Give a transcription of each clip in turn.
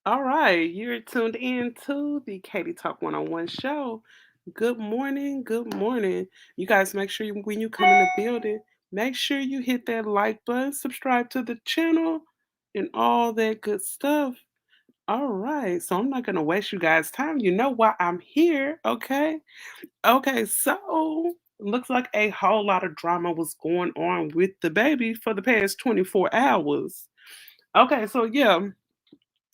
All right, you're tuned in to the Katie Talk 101 show. Good morning, good morning. You guys make sure when you come in the building, make sure you hit that like button, subscribe to the channel, and all that good stuff. All right, so I'm not going to waste you guys' time. You know why I'm here, okay? Okay, so looks like a whole lot of drama was going on with the baby for the past 24 hours. Okay, so yeah,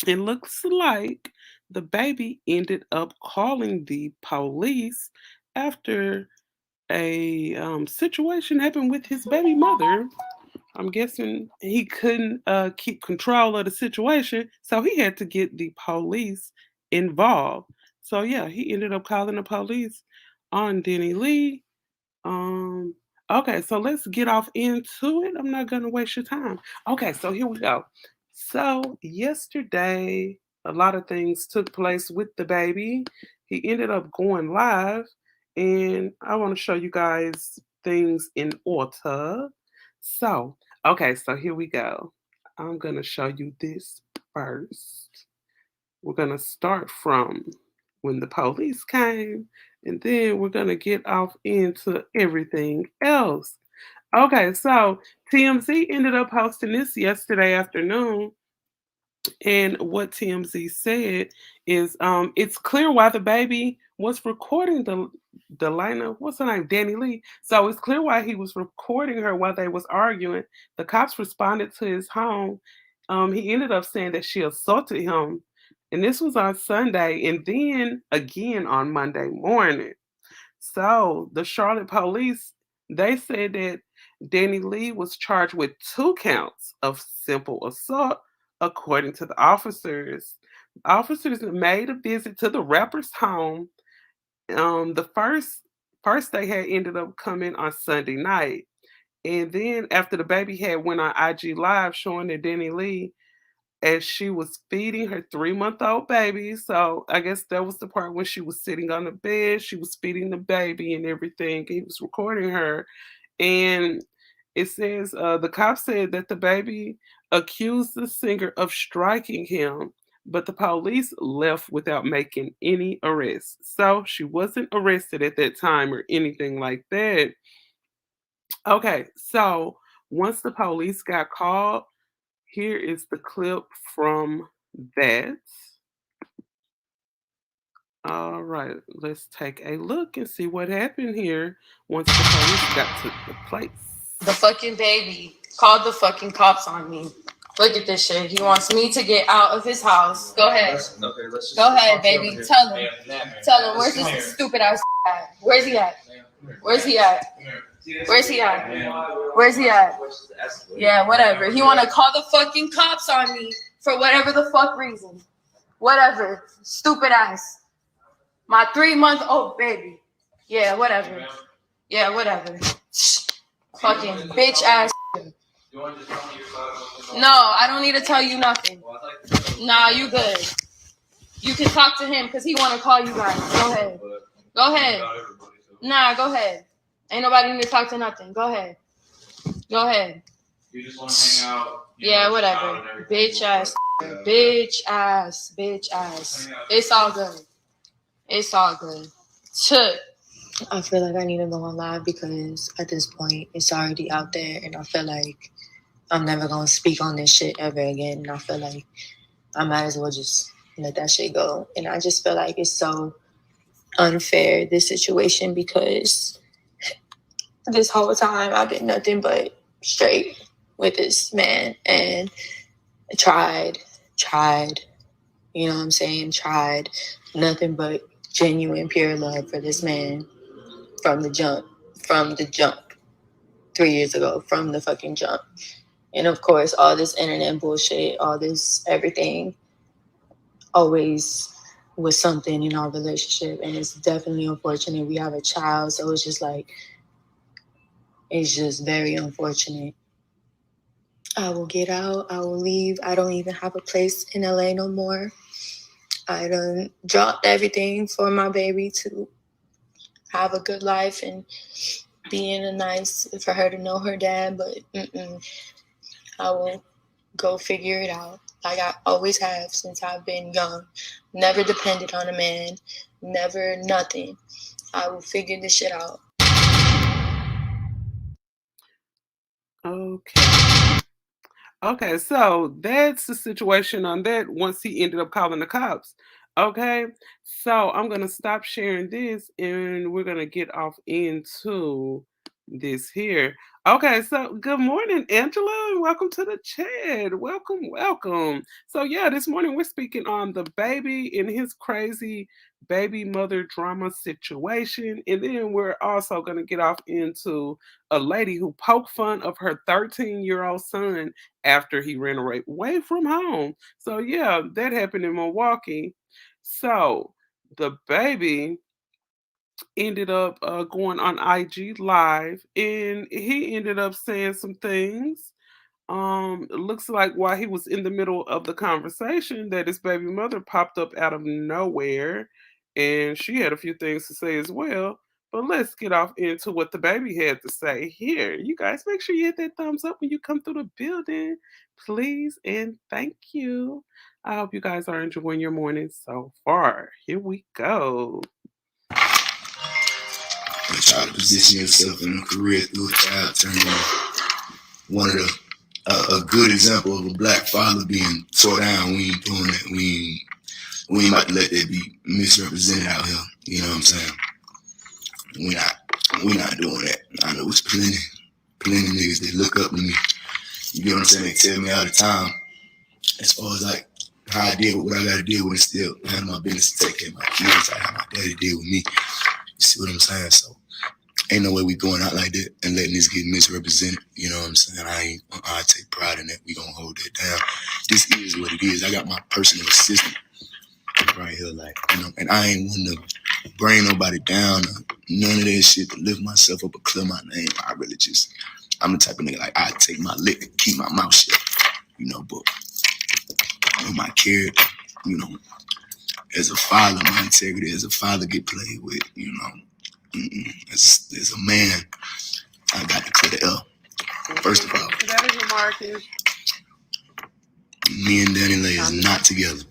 it looks like the baby ended up calling the police after a situation happened with his baby mother. I'm guessing he couldn't keep control of the situation, so he had to get the police involved. So yeah, he ended up calling the police on Denny Lee. um, okay, so let's get off into it. I'm not gonna waste your time. Okay, so here we go. So yesterday, a lot of things took place with the baby. He ended up going live, and I want to show you guys things in order. So, okay, so here we go. I'm gonna show you this first. We're going to start from when the police came, and then we're going to get off into everything else. Okay, so TMZ ended up posting this yesterday afternoon, and what TMZ said is it's clear why the baby was recording the Delana, what's her name? Danny Lee. So it's clear why he was recording her while they was arguing. The cops responded to his home. He ended up saying that she assaulted him. And this was on Sunday and then again on Monday morning. So the Charlotte police, they said that Danny Lee was charged with 2 counts of simple assault, according to the officers. Officers made a visit to the rapper's home. The first they had ended up coming on Sunday night. And then after the baby had went on IG Live showing that Danny Lee as she was feeding her 3-month-old baby. So I guess that was the part when she was sitting on the bed, she was feeding the baby and everything. He was recording her. And it says the cop said that the baby accused the singer of striking him, but the police left without making any arrests. So she wasn't arrested at that time or anything like that. Okay, so once the police got called, here is the clip from that. All right, let's take a look and see what happened here once the police got to the The place. fucking baby called the fucking cops on me. Look at this shit. He wants me to get out of his house. Go ahead. Go ahead, baby. Tell him. Tell him. Where's this stupid ass at? Where's he at? Where's he at? Where's he at? Where's he at? Yeah, whatever. He want to call the fucking cops on me for whatever the fuck reason. Whatever. Stupid ass. My 3-month-old baby. Yeah, whatever. Yeah, whatever. Fucking bitch ass. No, I don't need to tell you nothing. Nah, you good. You can talk to him because he want to call you guys. Go ahead. Go ahead. Nah, go ahead. Ain't nobody need to talk to nothing. Go ahead. Go ahead. You just want to hang out. Yeah, whatever. Bitch ass. Bitch ass. Bitch ass. It's all good. It's all good. Shit. I feel like I need to go on live because at this point it's already out there and I feel like I'm never gonna speak on this shit ever again. And I feel like I might as well just let that shit go. And I just feel like it's so unfair, this situation, because this whole time I've been nothing but straight with this man and tried, you know what I'm saying? Tried nothing but genuine, pure love for this man from the jump 3 years ago, from the fucking jump. And of course, all this internet bullshit, all this everything always was something in our relationship. And it's definitely unfortunate. We have a child. So it's just like, it's just very unfortunate. I will get out. I will leave. I don't even have a place in LA no more. I done dropped everything for my baby to have a good life and be in a nice, for her to know her dad. But I will go figure it out. like I always have since I've been young. Never depended on a man, never nothing. I will figure this shit out. Okay. Okay, so that's the situation on that once he ended up calling the cops. Okay, so I'm gonna stop sharing this and we're gonna get off into this here. Okay, so good morning, Angela, and welcome to the chat. Welcome, welcome. So yeah, this morning we're speaking on the baby and his crazy baby mother drama situation, and then we're also gonna get off into a lady who poked fun of her 13-year-old son after he ran away from home. So yeah, that happened in Milwaukee. So the baby ended up going on IG live and he ended up saying some things. It looks like while he was in the middle of the conversation that his baby mother popped up out of nowhere and she had a few things to say as well. But let's get off into what the baby had to say here. You guys make sure you hit that thumbs up when you come through the building, please, and thank you. I hope you guys are enjoying your morning so far. Here we go. Try to position yourself in a career through a child, turning one of the a good example of a black father being tore down. We ain't doing that. We ain't about to let that be misrepresented out here. You know what I'm saying? We not doing that. I know it's plenty niggas that look up to me. You get what I'm saying? They tell me all the time, as far as like how I deal with what I gotta deal with and still handle my business and take care of my kids, like how my daddy did with me. You see what I'm saying? So ain't no way we going out like that and letting this get misrepresented. You know what I'm saying? I take pride in that. We gonna hold that down. This is what it is. I got my personal assistant right here, like, you know, and I ain't want to bring nobody down or none of that shit to lift myself up or clear my name. I'm the type of nigga like I take my lick and keep my mouth shut, you know, but you know, my character, you know, as a father, my integrity as a father get played with, you know. As a man, I got to clear the L. First of all, That is Marcus. Me and Danny Lay is not together.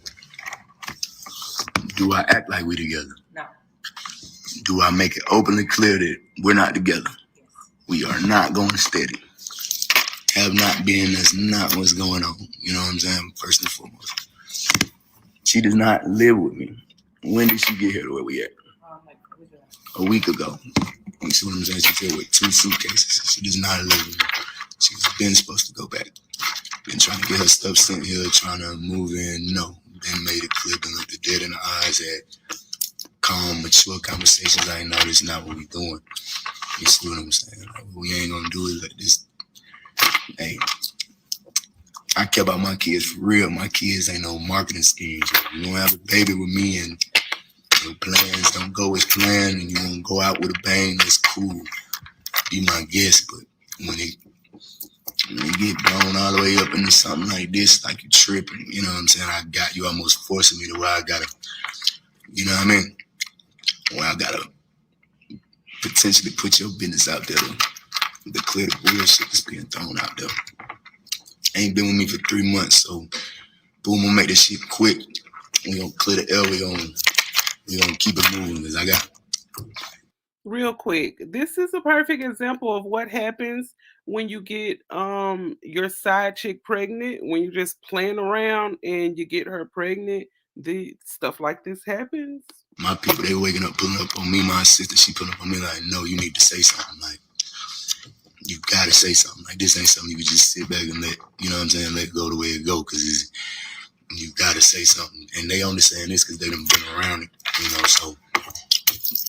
Do I act like we together? No. Do I make it openly clear that we're not together? Yes. We are not going steady. Have not been. That's not what's going on. You know what I'm saying? First and foremost. She does not live with me. When did she get here to where we at? A week ago. You see what I'm saying? She's here with 2 suitcases. She does not live with me. She's been supposed to go back. Been trying to get her stuff sent here, trying to move in. No. Been made it clear, been looked dead in the eyes at calm, mature conversations. I know this is not what we doing. You see what I'm saying? Like, what we ain't gonna do is like this. Hey, I care about my kids for real. My kids ain't no marketing schemes. If you don't have a baby with me and your plans don't go as planned and you won't go out with a bang, that's cool. Be my guest, but when you get blown all the way up into something like this, like you tripping, you know what I'm saying? I got you almost forcing me to where I gotta, you know what I mean? Where I gotta potentially put your business out there to clear the bullshit that's being thrown out there. Ain't been with me for 3 months, so boom, I'm gonna make this shit quick. We gonna clear the L. We gonna keep it moving because I got. Real quick, this is a perfect example of what happens when you get your side chick pregnant, when you're just playing around and you get her pregnant. The stuff like this happens. My people, they waking up, pulling up on me. My sister, she pulling up on me like, no, you need to say something. Like, you gotta say something. Like, this ain't something you can just sit back and let, you know what I'm saying, let go the way it go, because you gotta say something. And they only saying this because they done been around it, you know, so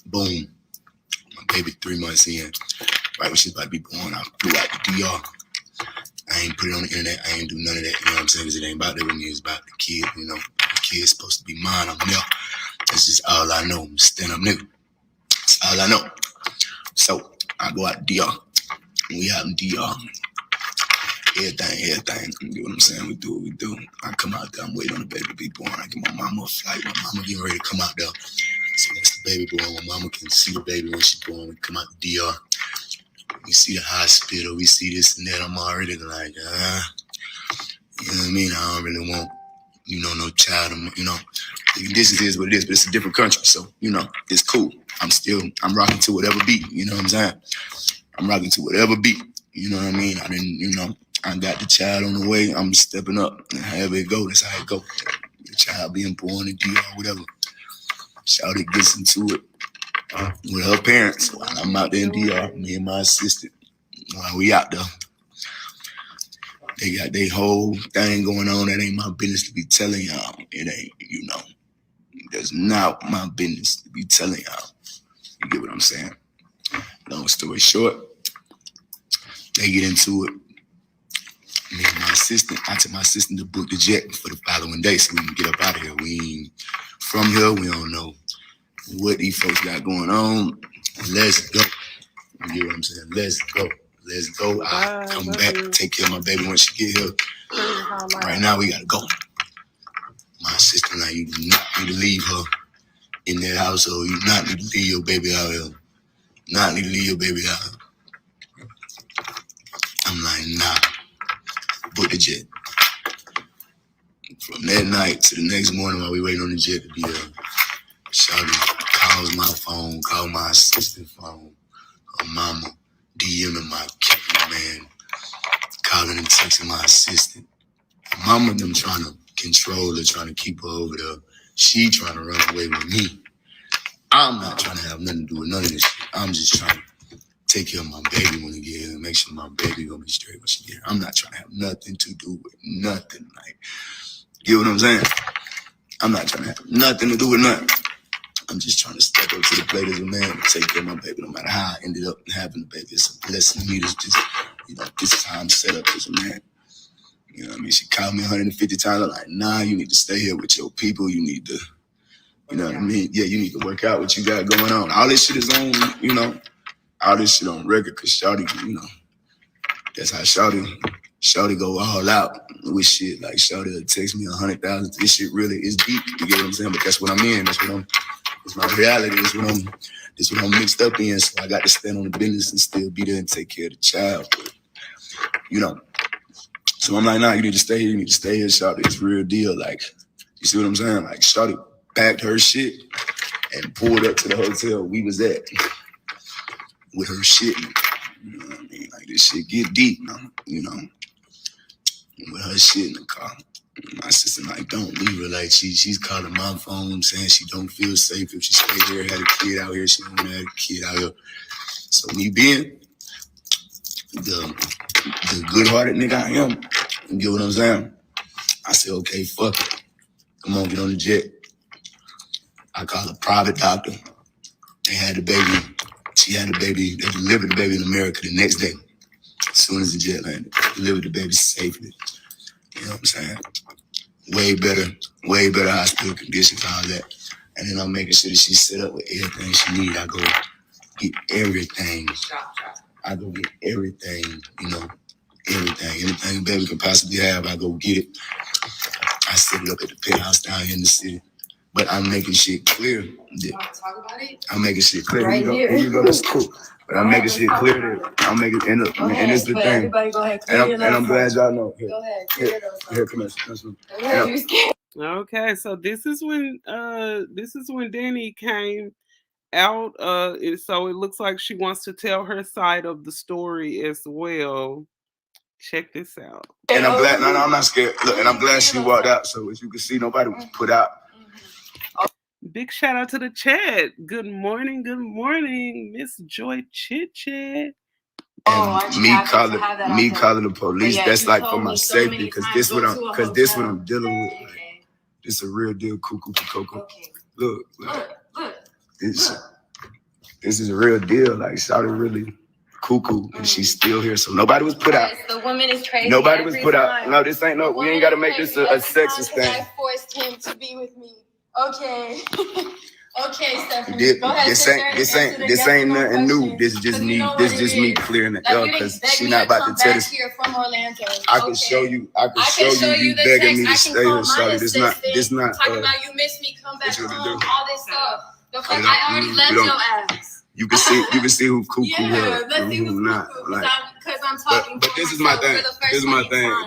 boom. My baby 3 months in, right when she's about to be born, I flew out the DR. I ain't put it on the internet. I ain't do none of that, you know what I'm saying, because it ain't about that with me. It's about the kid, you know. The kid's supposed to be mine. I'm there. That's just all I know. I'm a stand-up nigga. That's all I know. So I go out to DR. We out in DR. Everything. You know what I'm saying? We do what we do. I come out there. I'm waiting on the baby to be born. I get my mama a flight. My mama getting ready to come out there. So once the baby born, my mama can see the baby when she born. We come out to DR. We see the hospital. We see this and that. I'm already like, you know what what I mean? I don't really want, no child. The conditions is what it is, but it's a different country. So, it's cool. I'm rocking to whatever beat. You know what I'm saying? I'm rocking to whatever beat. You know what I mean? I didn't, I got the child on the way. I'm stepping up. And however it go, that's how it go. The child being born in DR, whatever. Shawty gets into it with her parents while I'm out there in DR. Me and my assistant, while we out there. They got their whole thing going on. That ain't my business to be telling y'all. It ain't, that's not my business to be telling y'all. You get what I'm saying? Long story short, they get into it. Me and my assistant, I took my assistant to book the jet for the following day so we can get up out of here. We ain't from here. We don't know what these folks got going on. Let's go. You get what I'm saying? Let's go. Let's go. I'll come back, take care of my baby when she get here. Right now, we got to go. My assistant, like, you do not need to leave her in that household. You do not need to leave your baby out here. Not need to leave your baby out here. I'm like, nah. Book the jet. From that night to the next morning while we waiting on the jet to be there, Shawty calls my phone, call my assistant phone, her mama, DMing my cameraman, calling and texting my assistant. Mama them trying to control her, trying to keep her over there. She trying to run away with me. I'm not trying to have nothing to do with none of this shit. I'm just trying to take care of my baby when he get here and make sure my baby gonna be straight when she get here. I'm not trying to have nothing to do with nothing. Like, you know what I'm saying? I'm not trying to have nothing to do with nothing. I'm just trying to step up to the plate as a man and take care of my baby no matter how I ended up having the baby. It's a blessing to me. It's just, this is how I'm set up as a man. You know what I mean? She called me 150 times. I'm like, nah, you need to stay here with your people. You need to, you know what I mean? Yeah, you need to work out what you got going on. All this shit is on, all this shit on record because Shawty, that's how Shawty go all out with shit. Like, Shawty will text me 100,000. This shit really is deep. You get what I'm saying? But that's what I'm in. It's my reality. It's what I'm mixed up in. So I got to stand on the business and still be there and take care of the child. But, so I'm like, nah, you need to stay here. You need to stay here, Shawty. It's real deal. Like, you see what I'm saying? Like, Shawty packed her shit and pulled up to the hotel we was at with her shit. You know what I mean? Like, this shit get deep, with her shit in the car. My sister, like, don't leave her. Like, she's calling my phone saying she don't feel safe if she stay here, had a kid out here. She don't want to have a kid out here. So me being the good-hearted nigga I am, you get what I'm saying? I said, okay, fuck it. Come on, get on the jet. I called a private doctor. They had the baby. She had the baby. They delivered the baby in America the next day. As soon as the jet landed, delivered the baby safely. You know what I'm saying? Way better hospital conditions, all that. And then I'm making sure that she's set up with everything she needs. I go get everything. I go get everything, everything. Anything baby could possibly have, I go get it. I set it up at the penthouse down here in the city. But I'm making shit clear. I'm making shit clear. Right here. You go, that's cool. But I'm making shit clear that I'm making, and it's the thing. Everybody go ahead, and I'm glad y'all know. Here, go ahead, clear here, come on. Okay, so this is when Danny came out. So it looks like she wants to tell her side of the story as well. Check this out. And I'm glad. No, I'm not scared. Look, and I'm glad she walked out. So as you can see, nobody was put out. Big shout out to the chat. Good morning, Miss Joy Chit Chat. And me calling the police, that's like for my safety, because this what I'm dealing with. Like, this a real deal, cuckoo for cocoa. Okay. Look. This is a real deal. Like, Shawty really cuckoo, and she's still here. So nobody was put out. The woman is crazy. Nobody was put out. No, this ain't no. We ain't got to make this a sexist thing. I forced him to be with me. Okay. Okay, Stephanie. Go ahead. This ain't nothing new. This just me clearing the air because she not about to tell us. From Orlando. I can show you. You begging me to stay here, Shawty. This not. Talking about you miss me, come back home, all this stuff. The fuck, I already left your ass. You can see who cuckoo is and who not. Because I'm talking. But this is my thing.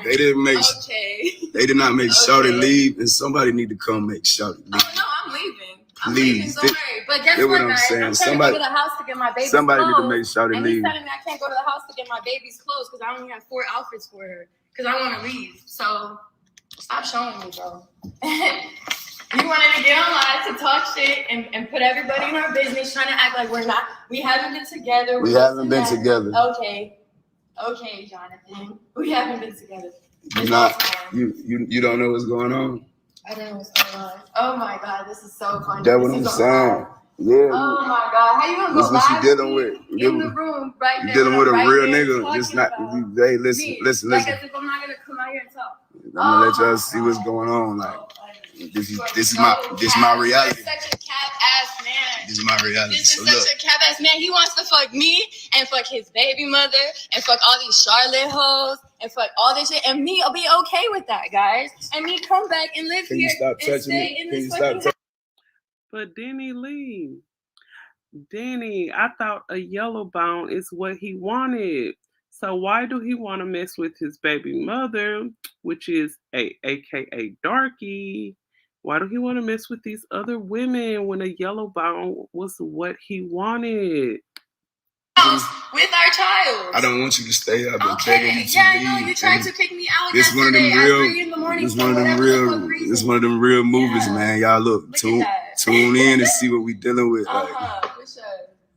They didn't make. Okay. Okay. They did not make Shawty leave, and somebody need to come make Shawty leave. Oh no, I'm leaving. I'm Please. leaving, don't worry. But guess what, guys? I'm trying to go to the house to get my baby's somebody clothes. Need to make Shawty and leave. he's telling me I can't go to the house to get my baby's clothes because I only have 4 outfits for her. Because I want to leave. So stop showing me, bro. You wanted to get on live to talk shit and put everybody in our business, trying to act like we haven't been together. We haven't been together. Okay, Jonathan. We haven't been together. You don't know what's going on? I don't know what's going on. Oh my God, this is so funny. That's what I'm saying. Yeah. Oh my God, how you gonna go live? That's what you dealing with. In the room right there. You dealing with a real nigga. Just not. Hey, listen. Like as if I'm not gonna come out here and talk. I'm gonna let y'all see what's going on. Like this is my reality. This is such a cap ass man. This is my reality. This is such a cap ass man. He wants to fuck me and fuck his baby mother and fuck all these Charlotte hoes and fuck all this shit. And me, I'll be okay with that, guys. And me come back and live here and stay in this fucking house. But Denny Lee, I thought a yellow bone is what he wanted. So why do he want to mess with his baby mother, which is aka Darky? Why do he want to mess with these other women when a yellow bone was what he wanted? With our child. I don't want you to stay. I've been begging you to leave. I know you tried to kick me out yesterday at 3 in the morning. This one of them real movies, man. Y'all look tune in and see what we dealing with.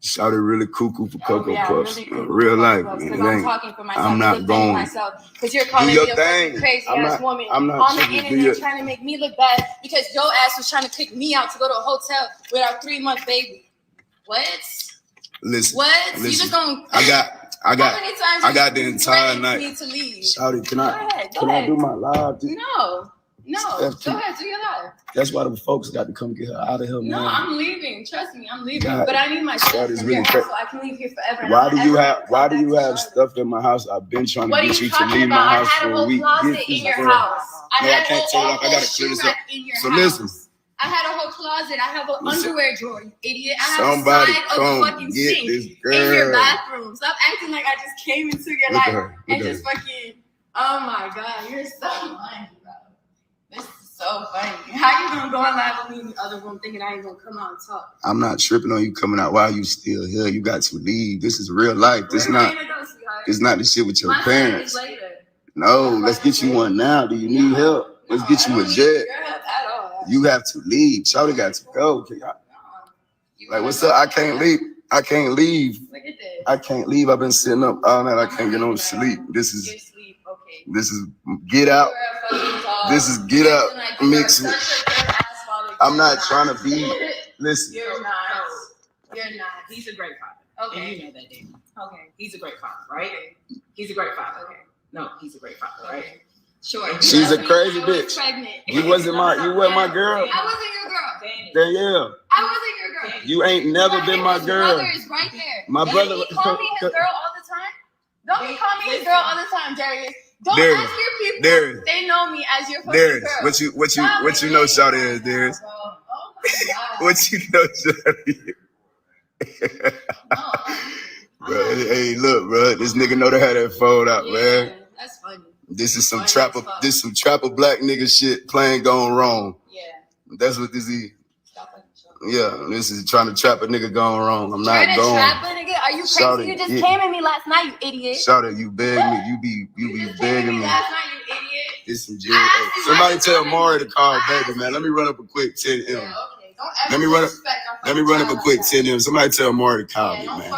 Shouted really cuckoo for Cocoa Puffs. Really real life, man. I'm talking for myself. I'm not going. Because you're calling me a crazy ass woman on the internet trying to make me look bad because your ass was trying to kick me out to go to a hotel with our 3-month baby. What? Listen. You just don't. I got the entire night. Me to leave. Shouty, can I do my live? No. Go ahead, do your live. That's why the folks got to come get her out of here, man. No, I'm leaving. Trust me, I'm leaving. But I need my stuff from your house so I can leave here forever. Why do you have stuff in my house? I've been trying to get you to leave my house for a week. I had a whole closet in your house. I can't tell you. I gotta clear this up. So listen. I had a whole closet. I have an underwear drawer, you idiot. I have somebody a side of the fucking sink in your bathroom. Stop acting like I just came into your life and just fucking. Oh my God, you're so funny, bro. This is so funny. How you gonna go on live with me in the other room thinking I ain't gonna come out and talk? I'm not tripping on you coming out. Why are you still here? You got to leave. This is real life. This not the shit with your parents. No, let's get you one now. Do you need help? Let's get you a jet. You have to leave. Shawty got to go. Like, what's up? I can't leave. Look at this. I can't leave. I've been sitting up all night. I can't get no sleep. This is get out. This is get out. Mix it. I'm not trying to be. Listen. You're not. He's a great father. Okay. And you know that, David. Okay. He's a great father, right? He's a great father. Okay. No, he's a great father, right? Sure. She's a crazy bitch. You wasn't my girl. I wasn't your girl. Danielle. I wasn't your girl. You ain't never been my girl. His brother is right there. My brother. He call me his girl all the time. Don't be calling me his girl all the time, Darius. Don't ask your people. Darius. They know me as your fucking Darius. girl. What you know, Shawty is, Darius? Oh my God. What you know, Shawty? Bro, hey, look, bro. This nigga know to have that phone out, man. That's funny. This is some trapper black nigga shit playing gone wrong. Yeah. That's what this is. Yeah, this is trying to trap a nigga gone wrong. I'm not going. Trap a nigga? Are you crazy? Shawty, you just came at me last night, you idiot. Shawty, you beg me. You be begging me. Last night, you idiot. This some jail. Somebody tell Maury to call baby, man. Let me run up a quick 10M. Yeah, okay. Let me run up a quick 10M. Somebody tell Maury to call me, man.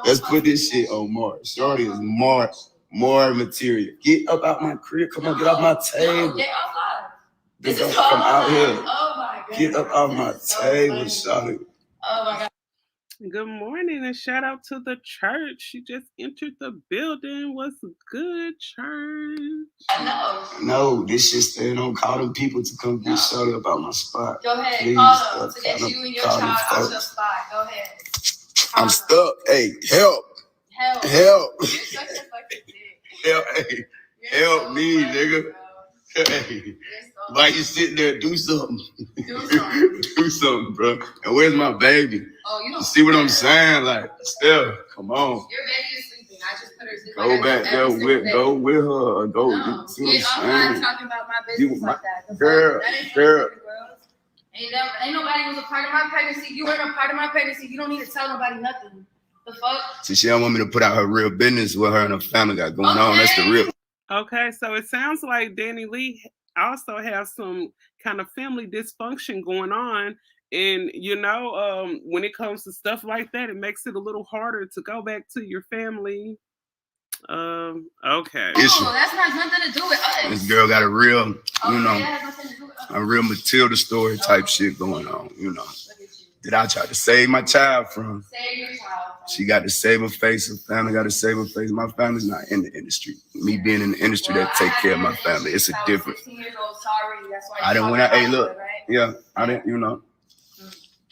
Let's put this shit on Maury. Shawty is more material. Get up out my crib. Come on, get off my table. Get outside. This is come out here. Oh my God. Get up off my table, Shawty. Oh my God. Good morning and shout out to the church. She just entered the building. What's good, church? I know. No, this shit staying on. Call them people to come get Shawty up out my spot. Go ahead. Please, call them to get you and your child out your spot. Go ahead. I'm stuck. Hey, help. Help. Help. You're such a fucking dick. Help, hey. Help me, nigga. Hey. Why you sitting there? Do something. Do something, bro. And where's my baby? Oh, you don't see what I'm saying? Like, still, come on. Your baby is sleeping. just put her. Go back there with, go with her. Go. No, I'm not talking about my business like that. Girl. Ain't nobody was a part of my pregnancy. You weren't a part of my pregnancy. You don't need to tell nobody nothing. The fuck? See, she don't want me to put out her real business, what her and her family got going on. That's the real. Okay, so it sounds like Danny Lee also has some kind of family dysfunction going on. And, you know, when it comes to stuff like that, it makes it a little harder to go back to your family. Okay. Oh, that's not nothing to do with us. This girl got a real, you know, a real Matilda story type shit going on, you know. That I tried to save my child from. Save your child. She got to save her face. Her family got to save her face. My family's not in the industry. Me being in the industry, that take care of my family. It's a different. 16 years old, sorry. That's why I didn't win. Hey, look. Yeah, I didn't. You know,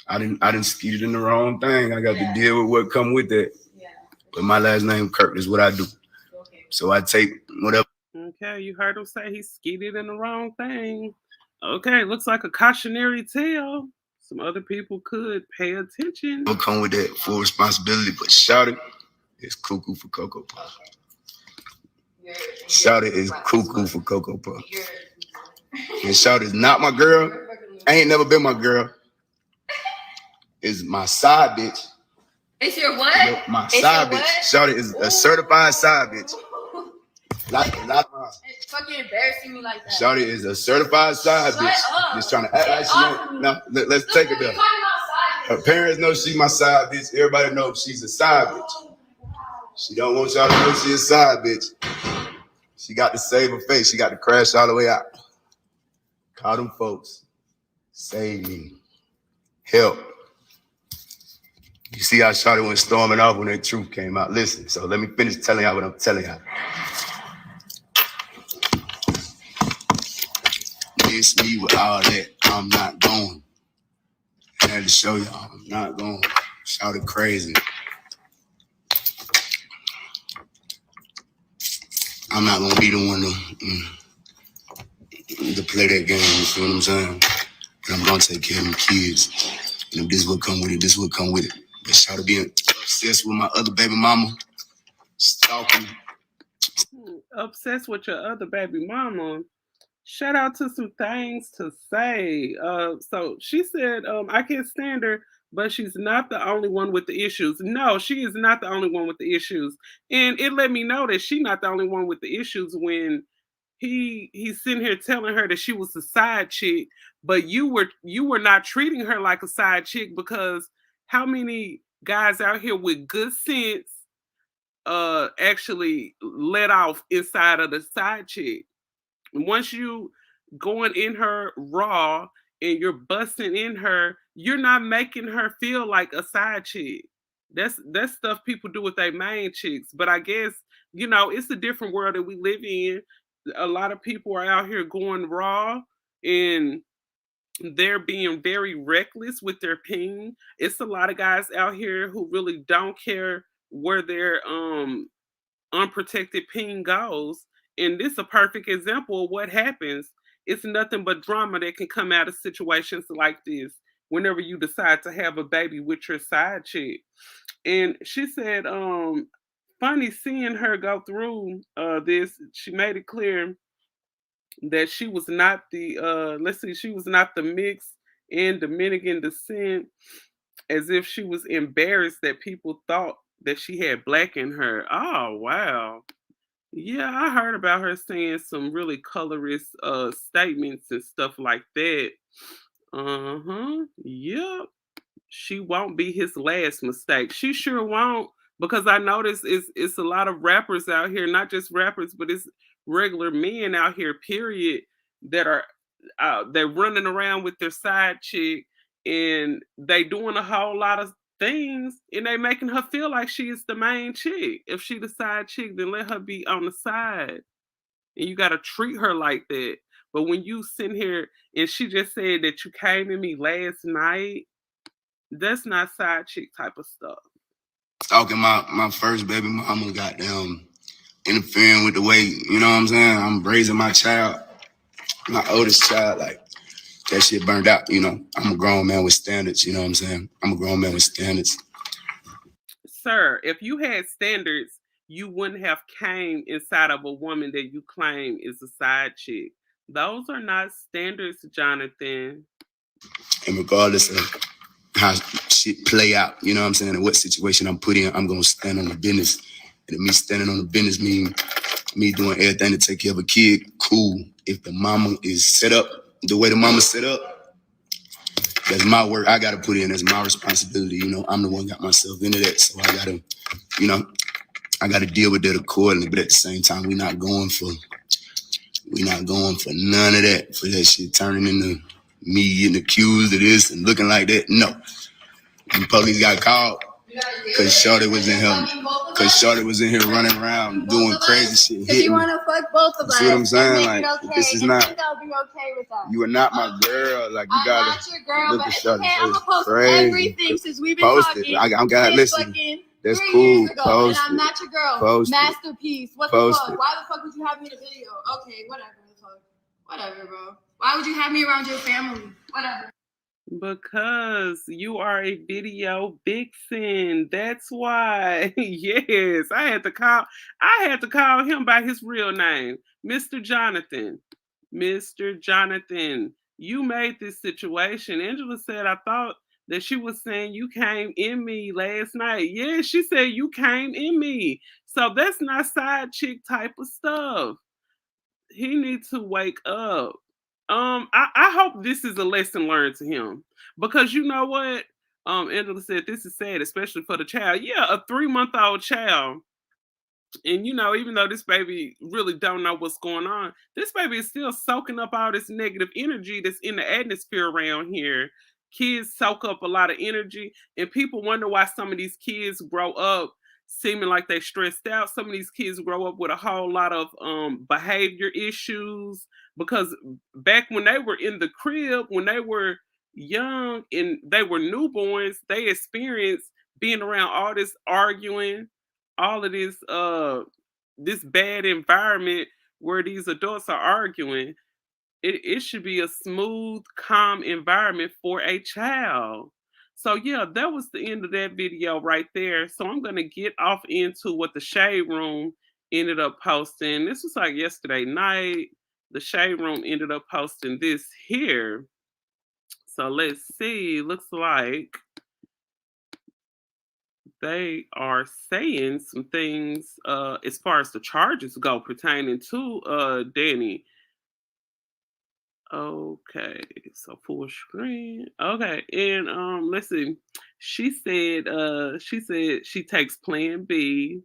I didn't skeeted in the wrong thing. I got to deal with what come with that. Yeah. But my last name Kirk is what I do. Okay. So I take whatever. Okay, you heard him say he skeeted in the wrong thing. Okay, looks like a cautionary tale. Some other people could pay attention. Don't come with that full responsibility, but Shawty is cuckoo for Cocoa Puff. Shawty is cuckoo for Cocoa Puff. And Shawty is not my girl. Ain't never been my girl. Is my side bitch. It's your what? My side bitch. Shawty is a certified side bitch. Not fucking embarrassing me like that. Shawty is a certified side bitch. Just trying to act like she don't. No, let's take it there. Her parents know she's my side bitch. Everybody knows she's a side bitch. She don't want y'all to know she's a side bitch. She got to save her face. She got to crash all the way out. Call them folks. Save me. Help. You see how Shawty went storming off when that truth came out. Listen, so let me finish telling y'all what I'm telling y'all. It's me with all that. I'm not going. I had to show y'all I'm not going. Shawty crazy. I'm not gonna be the one to play that game. You feel what I'm saying? And I'm gonna take care of them kids. And if this will come with it, this will come with it. But Shawty being obsessed with my other baby mama, stalking. Obsessed with your other baby mama. Shout out to some things to say. So she said, I can't stand her, but she's not the only one with the issues. No, she is not the only one with the issues. And it let me know that she's not the only one with the issues when he's sitting here telling her that she was a side chick, but you were not treating her like a side chick, because how many guys out here with good sense actually let off inside of the side chick? Once you going in her raw and you're busting in her, you're not making her feel like a side chick. That's stuff people do with their main chicks. But I guess, you know, it's a different world that we live in. A lot of people are out here going raw and they're being very reckless with their ping. It's a lot of guys out here who really don't care where their unprotected ping goes. And this is a perfect example of what happens. It's nothing but drama that can come out of situations like this whenever you decide to have a baby with your side chick. And she said, funny seeing her go through this. She made it clear that she was not she was not the mixed and Dominican descent, as if she was embarrassed that people thought that she had black in her. Oh, wow. Yeah, I heard about her saying some really colorist statements and stuff like that. Yep. She won't be his last mistake. She sure won't, because I notice it's a lot of rappers out here, not just rappers, but it's regular men out here, period, that are they're running around with their side chick and they doing a whole lot of things, and they making her feel like she is the main chick. If she the side chick, then let her be on the side. And you gotta treat her like that. But when you sit here and she just said that you came to me last night, that's not side chick type of stuff. Stalking my first baby mama, goddamn, interfering with the way, you know what I'm saying? I'm raising my child, my oldest child, like, that shit burned out, you know. I'm a grown man with standards, you know what I'm saying? I'm a grown man with standards. Sir, if you had standards, you wouldn't have came inside of a woman that you claim is a side chick. Those are not standards, Jonathan. And regardless of how shit play out, you know what I'm saying, and what situation I'm put in, I'm gonna stand on the business. And if me standing on the business mean me doing everything to take care of a kid, cool. If the mama is set up the way the mama's set up, that's my work. I gotta put in. That's my responsibility. You know, I'm the one got myself into that, so I gotta, you know, I gotta deal with that accordingly. But at the same time, we're not going for none of that. For that shit turning into me getting accused of this and looking like that. No, when police got called, Cause Shorty was in here running around doing crazy shit. If you want to fuck both of us, see what I'm saying? Like, okay. this is not. I think I'll be okay with that. You are not my girl. Like, you gotta. I'm not your girl, look but at it's Shorty. okay. I'm gonna post Crazy. everything since we've been post talking. It. I gotta listen. That's 3 cool. years ago, Post and I'm not your girl. Post Masterpiece. What post the fuck? Why the fuck would you have me in a video? Okay, whatever the fuck. Whatever, bro. Why would you have me around your family? Whatever. Because you are a video vixen. That's why. Yes, I had to call him by his real name, Mr. Jonathan. Mr. Jonathan, you made this situation. Angela said, I thought that she was saying you came in me last night. Yeah, she said you came in me. So that's not side chick type of stuff. He needs to wake up. I hope this is a lesson learned to him, because you know what? Angela said this is sad, especially for the child. Yeah, a 3-month-old child. And you know, even though this baby really don't know what's going on, this baby is still soaking up all this negative energy that's in the atmosphere around here. Kids soak up a lot of energy, and people wonder why some of these kids grow up seeming like they stressed out. Some of these kids grow up with a whole lot of behavior issues, because back when they were in the crib, when they were young and they were newborns, they experienced being around all this arguing, all of this bad environment where these adults are arguing. It should be a smooth, calm environment for a child. So yeah, that was the end of that video right there. So I'm gonna get off into what the Shade Room ended up posting. This was like yesterday night. The Shade Room ended up posting this here. So let's see. Looks like they are saying some things as far as the charges go pertaining to Danny. Okay, so full screen. Okay, and let's see. She said she takes plan B.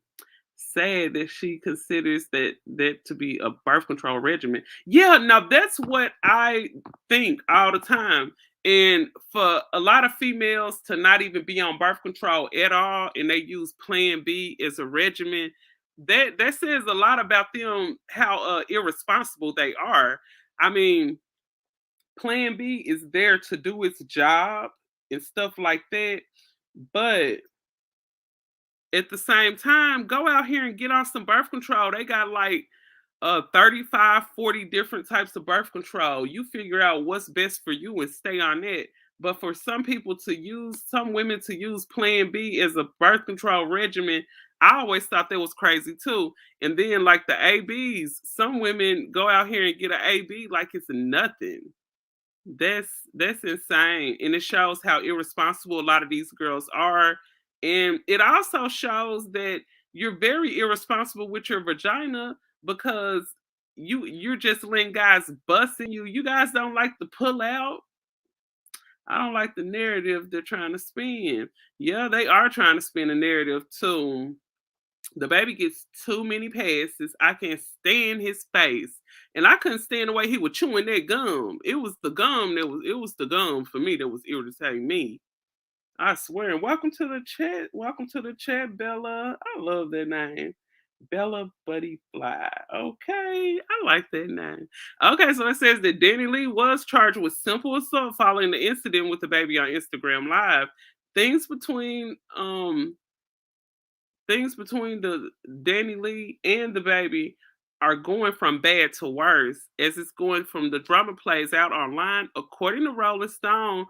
Sad that she considers that to be a birth control regimen. Yeah, now that's what I think all the time. And for a lot of females to not even be on birth control at all, and they use plan B as a regimen, that says a lot about them, how irresponsible they are. I mean, plan B is there to do its job and stuff like that, but at the same time, go out here and get on some birth control. They got like 35, 40 different types of birth control. You figure out what's best for you and stay on it. But for some women to use plan B as a birth control regimen, I always thought that was crazy too. And then like the ABs, some women go out here and get an AB like it's nothing. That's insane, and it shows how irresponsible a lot of these girls are. And it also shows that you're very irresponsible with your vagina, because you're just letting guys bust in you. You guys don't like to pull out. I don't like the narrative they're trying to spin. Yeah, they are trying to spin a narrative too. The baby gets too many passes. I can't stand his face. And I couldn't stand the way he was chewing that gum. It was the gum for me that was irritating me. I swear. And welcome to the chat. Welcome to the chat, Bella. I love that name. Bella Buddy Fly. Okay. I like that name. Okay, so it says that Danny Lee was charged with simple assault following the incident with the baby on Instagram Live. Things between the Danny Lee and the baby are going from bad to worse, as it's going from the drama plays out online. According to Rolling Stone,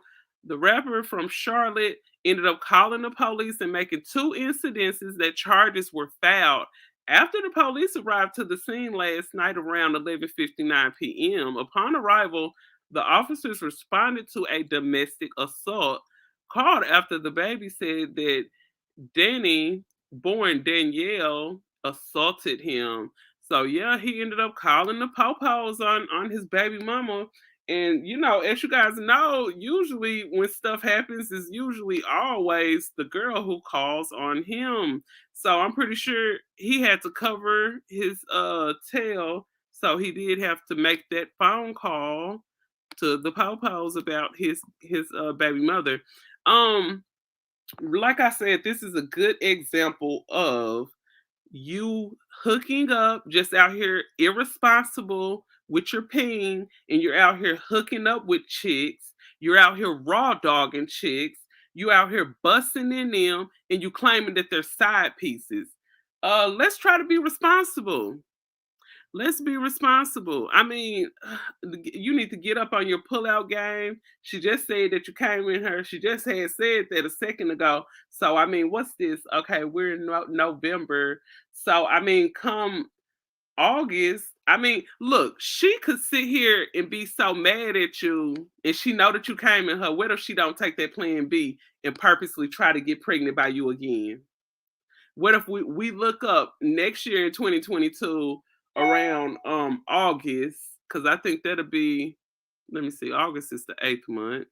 the rapper from Charlotte ended up calling the police and making 2 incidences that charges were filed. After the police arrived to the scene last night around 11:59 p.m., upon arrival, the officers responded to a domestic assault called after the baby said that Danny, born Danielle, assaulted him. So yeah, he ended up calling the popos on his baby mama. And as you guys know, usually when stuff happens, it's usually always the girl who calls on him. So I'm pretty sure he had to cover his tail. So he did have to make that phone call to the popos about his baby mother. Um like I said, this is a good example of you hooking up, just out here irresponsible with your ping, and you're out here hooking up with chicks. You're out here raw dogging chicks. You out here busting in them, and you claiming that they're side pieces. Let's try to be responsible. Let's be responsible. I mean, you need to get up on your pullout game. She just said that you came in her. She just had said that a second ago. So, I mean, what's this? Okay, we're in November. So, I mean, come August, I mean, look, she could sit here and be so mad at you, and she know that you came in her. What if she don't take that plan B and purposely try to get pregnant by you again? What if we look up next year in 2022 around August? Because I think that'll be, let me see, August is the 8th month.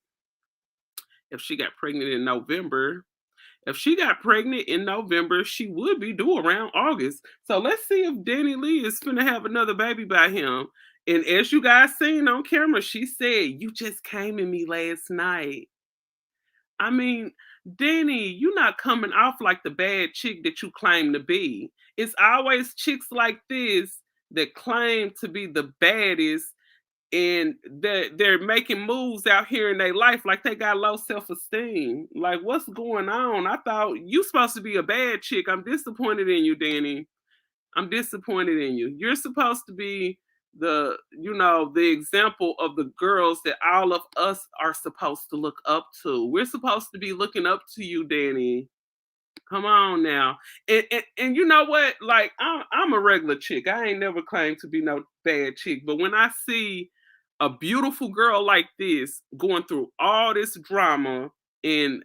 If she got pregnant in November, if she got pregnant in November, she would be due around August. So let's see if Danny Lee is finna have another baby by him. And as you guys seen on camera, she said, "You just came in me last night." I mean, Danny, you're not coming off like the bad chick that you claim to be. It's always chicks like this that claim to be the baddest, and they're making moves out here in their life like they got low self-esteem. Like, what's going on? I thought you supposed to be a bad chick. I'm disappointed in you, Danny. I'm disappointed in you. You're supposed to be the example of the girls that all of us are supposed to look up to. We're supposed to be looking up to you, Danny. Come on now. And you know what? Like, I'm a regular chick. I ain't never claimed to be no bad chick. But when I see a beautiful girl like this going through all this drama, and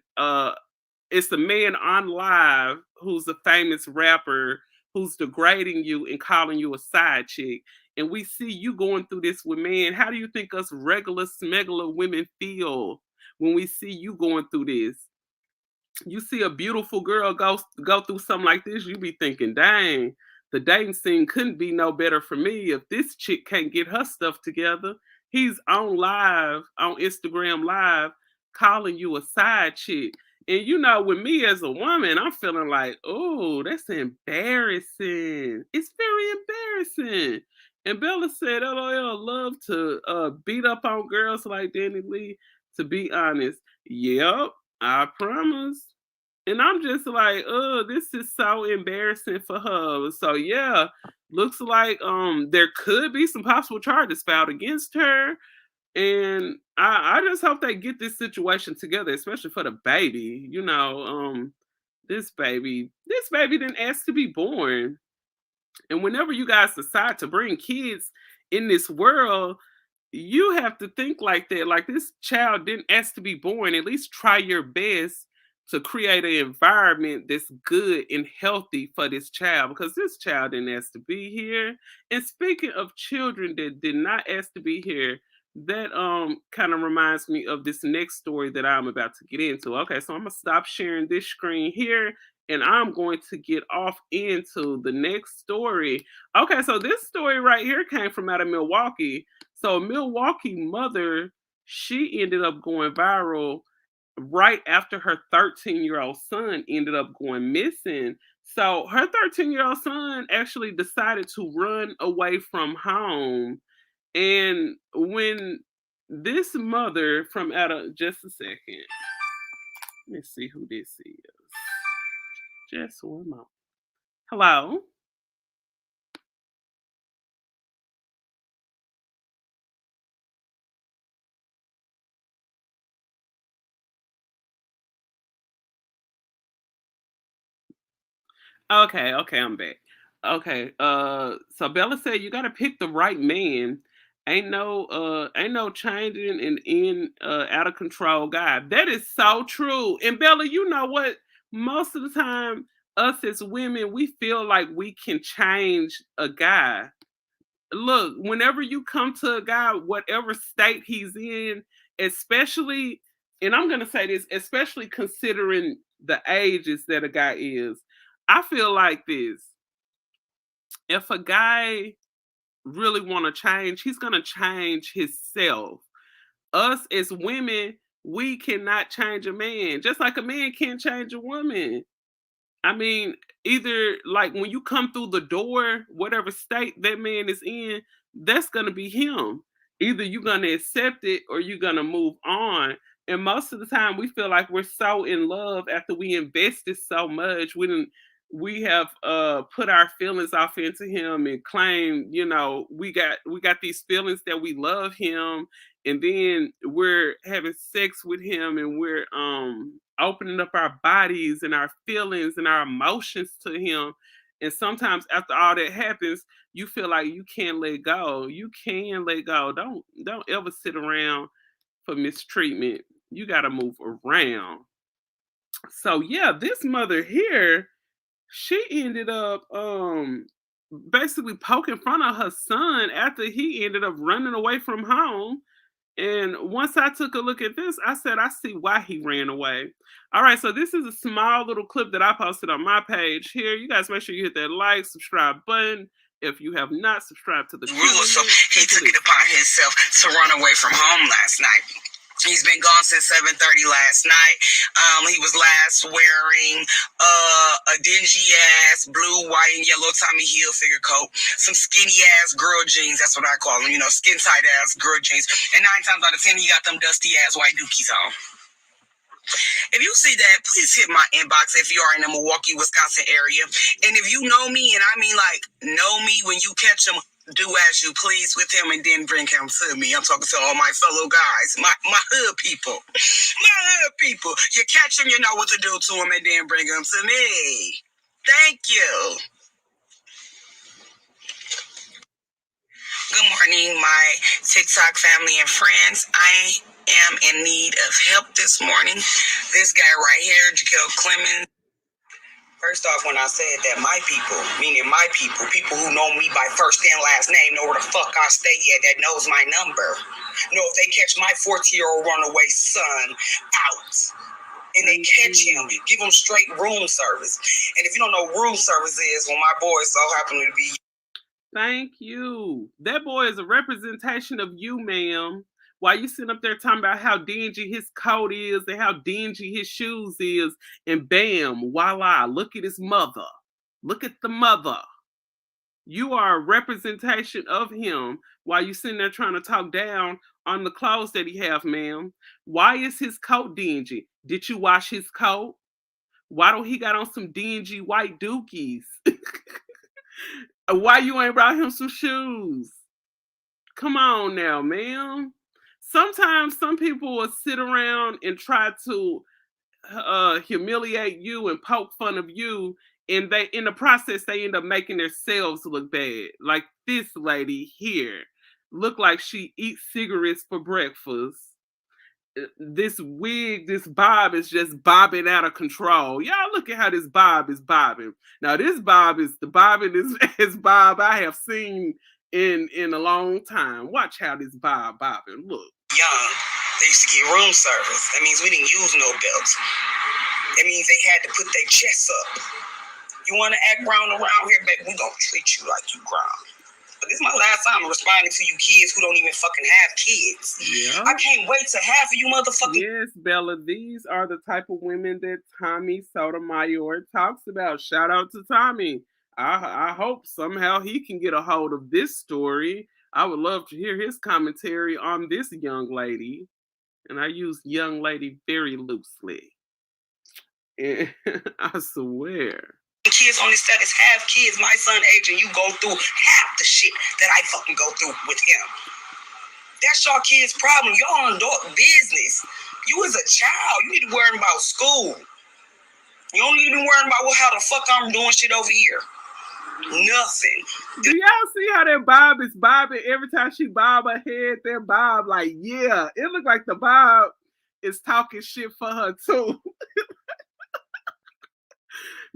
it's a man on live who's a famous rapper who's degrading you and calling you a side chick, and we see you going through this with men, how do you think us regular smuggler women feel when we see you going through this? You see a beautiful girl go through something like this, you be thinking, dang, the dating scene couldn't be no better for me if this chick can't get her stuff together. He's on live, on Instagram live, calling you a side chick. And with me as a woman, I'm feeling like, oh, that's embarrassing. It's very embarrassing. And Bella said, LOL love to beat up on girls like Danny Lee. To be honest, yep, I promise. And I'm just like, oh, this is so embarrassing for her. So yeah, looks like there could be some possible charges filed against her. And I just hope they get this situation together, especially for the baby. This baby didn't ask to be born. And whenever you guys decide to bring kids in this world, you have to think like that. Like, this child didn't ask to be born. At least try your best to create an environment that's good and healthy for this child, because this child didn't ask to be here. And speaking of children that did not ask to be here, that kind of reminds me of this next story that I'm about to get into. Okay, so I'm gonna stop sharing this screen here, and I'm going to get off into the next story. Okay, so this story right here came from out of Milwaukee. So a Milwaukee mother, she ended up going viral right after her 13-year-old son ended up going missing. So her 13-year-old son actually decided to run away from home. And when this mother from out of, just a second, let me see who this is. Just one moment. Hello. Okay, I'm back. Okay. So Bella said you gotta pick the right man. Ain't no changing and in out of control guy. That is so true. And Bella, you know what? Most of the time, us as women, we feel like we can change a guy. Look, whenever you come to a guy, whatever state he's in, especially, and I'm gonna say this, especially considering the ages that a guy is, I feel like this. If a guy really want to change, he's gonna change himself. Us as women, we cannot change a man, just like a man can't change a woman. I mean, either like when you come through the door, whatever state that man is in, that's gonna be him. Either you're gonna accept it or you're gonna move on. And most of the time, we feel like we're so in love after we invested so much. We have put our feelings off into him and claim, we got these feelings that we love him, and then we're having sex with him and we're opening up our bodies and our feelings and our emotions to him. And sometimes after all that happens, you feel like you can't let go. You can let go. Don't ever sit around for mistreatment. You got to move around. So yeah, this mother here, she ended up basically poking fun of her son after he ended up running away from home. And once I took a look at this, I said, I see why he ran away. All right, so this is a small little clip that I posted on my page here. You guys make sure you hit that like, subscribe button. If you have not subscribed to the channel, so he took it upon himself to run away from home last night. He's been gone since 7:30 last night. He was last wearing a dingy ass blue, white, and yellow Tommy Hilfiger coat, some skinny ass girl jeans. That's what I call them, skin tight ass girl jeans. And 9 times out of 10, he got them dusty ass white dookies on. If you see that, please hit my inbox if you are in the Milwaukee, Wisconsin area. And if you know me, and I mean like know me, when you catch him, do as you please with him and then bring him to me. I'm talking to all my fellow guys, my hood people. My hood people. You catch him, you know what to do to him, and then bring him to me. Thank you. Good morning, my TikTok family and friends. I am in need of help this morning. This guy right here, Jaquel Clemens. First off, when I said that my people, meaning my people who know me by first and last name, know where the fuck I stay at, that knows my number. Know if they catch my 14-year-old runaway son out, and they catch him, give him straight room service. And if you don't know what room service is, well, my boy so happen to be. Thank you. That boy is a representation of you, ma'am. While you sitting up there talking about how dingy his coat is and how dingy his shoes is, and bam, voila, look at his mother. Look at the mother. You are a representation of him while you sitting there trying to talk down on the clothes that he have, ma'am. Why is his coat dingy? Did you wash his coat? Why don't he got on some dingy white dookies? Why you ain't brought him some shoes? Come on now, ma'am. Sometimes some people will sit around and try to humiliate you and poke fun of you, and they, in the process, they end up making themselves look bad. Like this lady here, look like she eats cigarettes for breakfast. This wig, this bob is just bobbing out of control. Y'all look at how this bob is bobbing. Now this bob is the bobbing is bob I have seen in a long time. Watch how this bobbing. Look. Young, they used to get room service. That means we didn't use no belts. That means they had to put their chests up. You want to act grown around here, baby? We gonna treat you like you grown. But this is my last time responding to you kids who don't even fucking have kids. Yeah. I can't wait to have you motherfucking. Yes, Bella, these are the type of women that Tommy Sotomayor talks about. Shout out to Tommy. I hope somehow he can get a hold of this story. I would love to hear his commentary on this young lady. And I use young lady very loosely. And I swear. Kids on this status have kids my son age, and you go through half the shit that I fucking go through with him. That's your kid's problem. Y'all on adult business. You as a child, you need to worry about school. You don't need to be worrying about how the fuck I'm doing shit over here. Nothing. Do y'all see how that bob is bobbing? Every time she bob her head, that bob, like, yeah. It look like the bob is talking shit for her, too.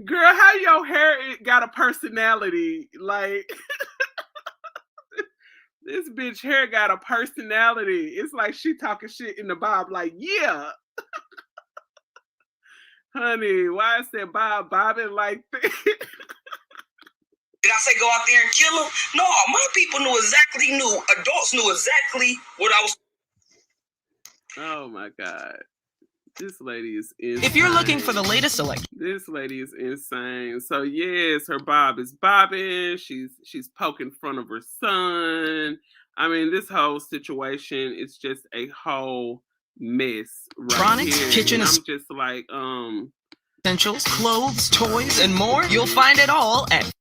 Girl, how your hair got a personality? Like, this bitch hair got a personality. It's like she talking shit in the bob, like, yeah. Honey, why is that bob bobbing like that? Did I say go out there and kill him? No, my people adults knew exactly what I was. Oh my God. This lady is insane. If you're looking for the latest selection. This lady is insane. So yes, her bob is bobbing. She's poking fun of her son. I mean, this whole situation is just a whole mess right here. Kitchen, and I'm just like, essentials, clothes, toys, and more. You'll find it all at.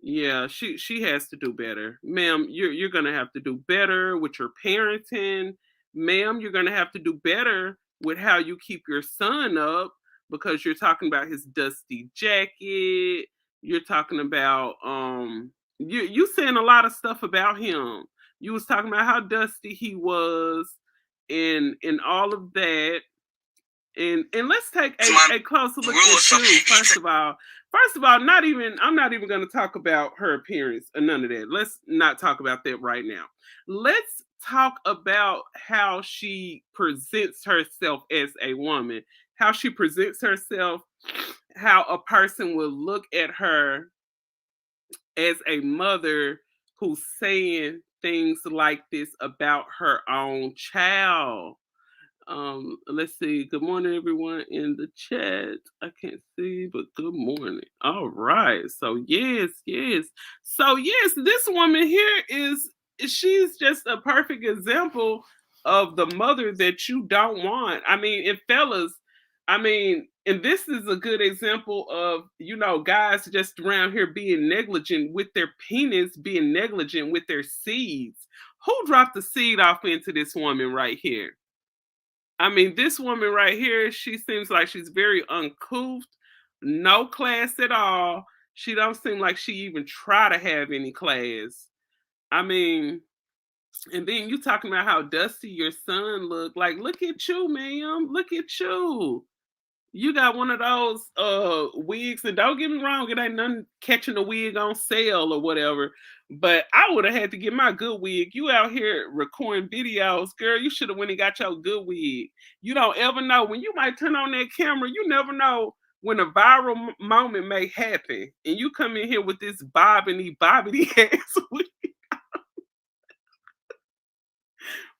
Yeah, she has to do better. Ma'am, you're gonna have to do better with your parenting. Ma'am, you're gonna have to do better with how you keep your son up, because you're talking about his dusty jacket. You're talking about you saying a lot of stuff about him. You was talking about how dusty he was and all of that. And let's take a closer look at you. First of all, I'm not even going to talk about her appearance or none of that. Let's not talk about that right now. Let's talk about how she presents herself as a woman, how she presents herself, how a person will look at her as a mother who's saying things like this about her own child. Let's see. Good morning, everyone in the chat. I can't see, but good morning. All right. So yes. So yes, this woman here she's just a perfect example of the mother that you don't want. I mean, and fellas, and this is a good example of, guys just around here being negligent with their penis, being negligent with their seeds. Who dropped the seed off into this woman right here? I mean, this woman right here, she seems like she's very uncouth, no class at all. She don't seem like she even try to have any class. I mean, and then you talking about how dusty your son look. Like, look at you, ma'am. Look at you. You got one of those wigs, and don't get me wrong, it ain't nothing catching a wig on sale or whatever, but I would have had to get my good wig. You out here recording videos, girl, you should have went and got your good wig. You don't ever know when you might turn on that camera. You never know when a viral moment may happen, and you come in here with this bobbity ass wig.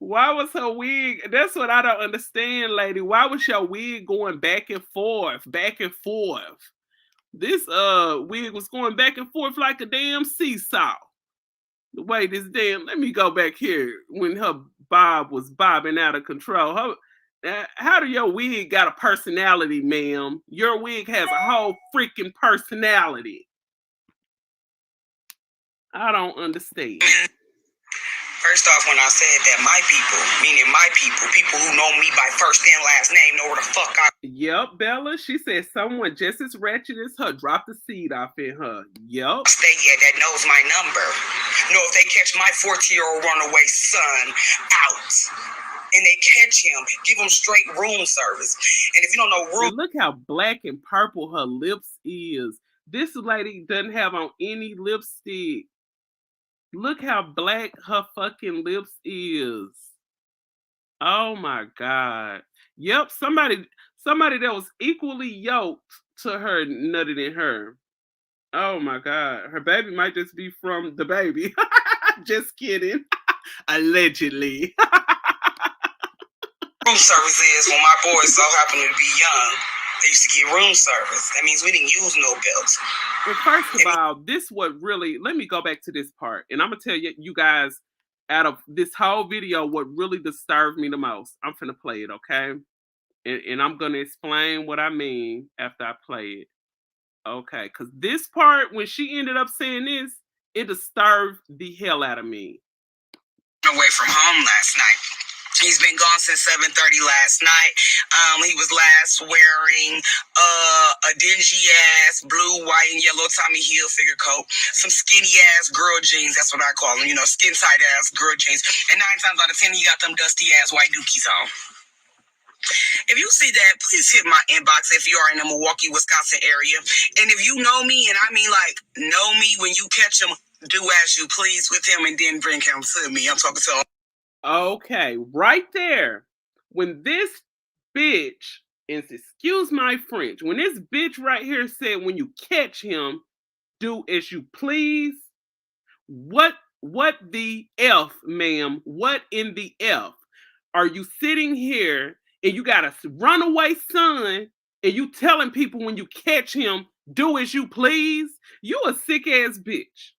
Why was her wig? That's what I don't understand, lady. Why was your wig going back and forth? This wig was going back and forth like a damn seesaw. The way this let me go back here when her bob was bobbing out of control. How do your wig got a personality, ma'am? Your wig has a whole freaking personality. I don't understand. First off, when I said that my people, meaning my people who know me by first and last name, know where the fuck I... Yep, Bella, she said someone just as ratchet as her dropped the seed off in her. Yep. Stay here that knows my number. No, if they catch my 14-year-old runaway son out, and they catch him, give him straight room service. And if you don't know room... And look how black and purple her lips is. This lady doesn't have on any lipstick. Look how black her fucking lips is. Oh my God. Yep, somebody that was equally yoked to her nutted in her. Oh my God. Her baby might just be from the baby. Just kidding. Allegedly. Room service is when my boys so happen to be young. They used to get room service. That means we didn't use no belts. But first of all, this what really, let me go back to this part. And I'm going to tell you guys, out of this whole video, what really disturbed me the most. I'm finna play it, okay? And I'm going to explain what I mean after I play it. Okay, because this part, when she ended up saying this, it disturbed the hell out of me. Away from home last night. He's been gone since 7:30 last night. He was last wearing a dingy ass blue, white, and yellow Tommy Hilfiger coat, some skinny ass girl jeans. That's what I call them, skin tight ass girl jeans. And 9 times out of 10, he got them dusty ass white dookies on. If you see that, please hit my inbox if you are in the Milwaukee, Wisconsin area. And if you know me, and I mean like know me, when you catch him, do as you please with him and then bring him to me. I'm talking to him. Okay, right there. When this bitch, and excuse my French, when this bitch right here said, when you catch him, do as you please. What the F, ma'am? What in the F? Are you sitting here and you got a runaway son and you telling people when you catch him, do as you please? You a sick ass bitch.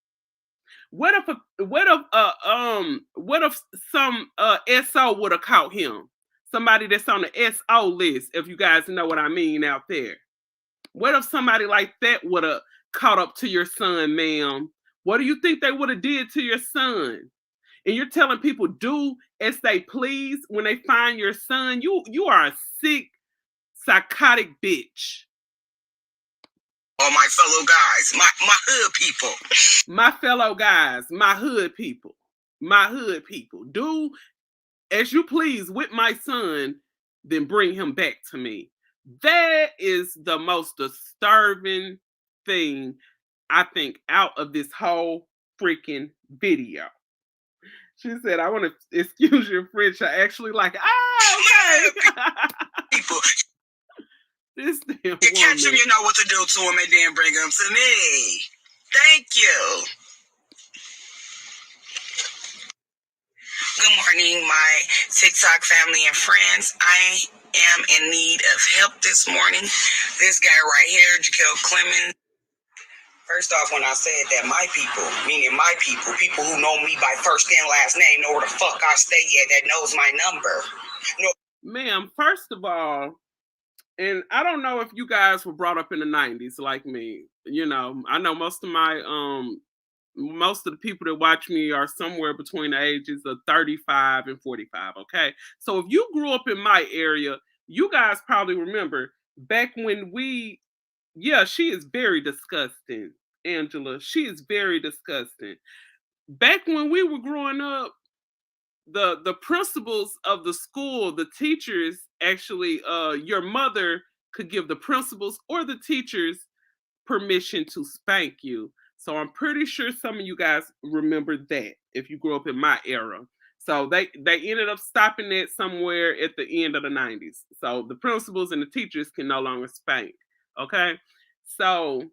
What if some SO would have caught him? Somebody that's on the SO list, if you guys know what I mean out there. What if somebody like that would have caught up to your son, ma'am? What do you think they would have did to your son? And you're telling people do as they please when they find your son? You are a sick, psychotic bitch. All my fellow guys, my hood people. My fellow guys, my hood people. My hood people. Do as you please with my son, then bring him back to me. That is the most disturbing thing, I think, out of this whole freaking video. She said, I want to excuse your French. I actually like, okay. People. This damn you catch him, you know what to do to him, and then bring him to me. Thank you. Good morning, my TikTok family and friends. I am in need of help this morning. This guy right here, Jaquel Clemens. First off, when I said that my people, meaning my people who know me by first and last name, know where the fuck I stay at, that knows my number. No. Ma'am, first of all, and I don't know if you guys were brought up in the 90s like me. I know most of the people that watch me are somewhere between the ages of 35 and 45, okay? So if you grew up in my area, you guys probably remember back when she is very disgusting, Angela. She is very disgusting. Back when we were growing up, the principals of the school, the teachers, actually, your mother could give the principals or the teachers permission to spank you. So I'm pretty sure some of you guys remember that if you grew up in my era. So they ended up stopping that somewhere at the end of the 90s. So the principals and the teachers can no longer spank. Okay? So